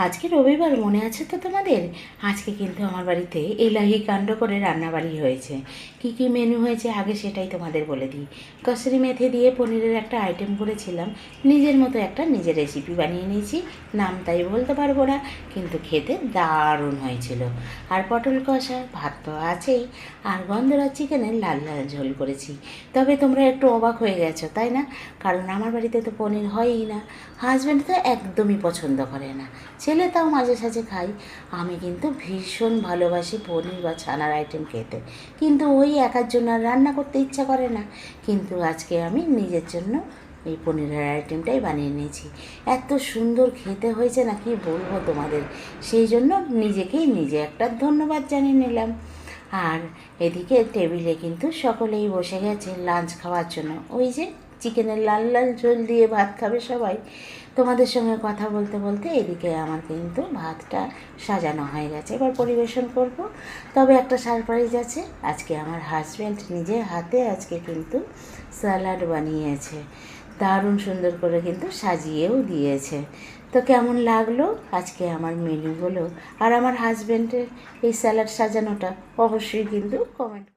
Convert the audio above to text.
আজকে রবিবার মনে আছে তো তোমাদের? আজকে কিন্তু আমার বাড়িতে এলাহি কাণ্ড করে রান্নাবাড়ি হয়েছে। কি কি মেনু হয়েছে আগে সেটাই তোমাদের বলে দিই। কসুরি মেথি দিয়ে পনিরের একটা আইটেম করেছিলাম, নিজের মতো একটা নিজের রেসিপি বানিয়ে নিয়েছি। নাম তাই বলতে পারবো না, কিন্তু খেতে দারুণ হয়েছিল। আর পটল কষা, ভাত তো আছেই, আর গন্ধরাজ চিকেনের লাল লাল ঝোল করেছি। তবে তোমরা একটু অবাক হয়ে গেছো তাই না? কারণ আমার বাড়িতে তো পনির হয়ই না। হাজব্যান্ড তো একদমই পছন্দ করে না, ছেলে তাও মাঝে সাঝে খাই। আমি কিন্তু ভীষণ ভালোবাসি পনির বা ছানার আইটেম খেতে, কিন্তু ওই একার জন্য আর রান্না করতে ইচ্ছা করে না। কিন্তু আজকে আমি নিজের জন্য এই পনিরের আইটেমটাই বানিয়ে নিয়েছি। এত সুন্দর খেতে হয়েছে না কি বলবো তোমাদের, সেই জন্য নিজেকেই নিজে একটা ধন্যবাদ জানিয়ে নিলাম। আর এদিকে টেবিলে কিন্তু সকলেই বসে গেছে লাঞ্চ খাওয়ার জন্য। ওই যে চিকেনের লাল লাল ঝোল দিয়ে ভাত খাবে সবাই। তোমাদের সঙ্গে কথা বলতে বলতে এদিকে আমার কিন্তু ভাতটা সাজানো হয়ে গেছে, এবার পরিবেশন করব। তবে একটা সারপ্রাইজ আছে, আজকে আমার হাজব্যান্ড নিজের হাতে আজকে কিন্তু স্যালাড বানিয়েছে, দারুণ সুন্দর করে কিন্তু সাজিয়েও দিয়েছে। তো কেমন লাগলো আজকে আমার মেনুগুলো আর আমার হাজব্যান্ডের এই স্যালাড সাজানোটা, অবশ্যই কিন্তু কমেন্ট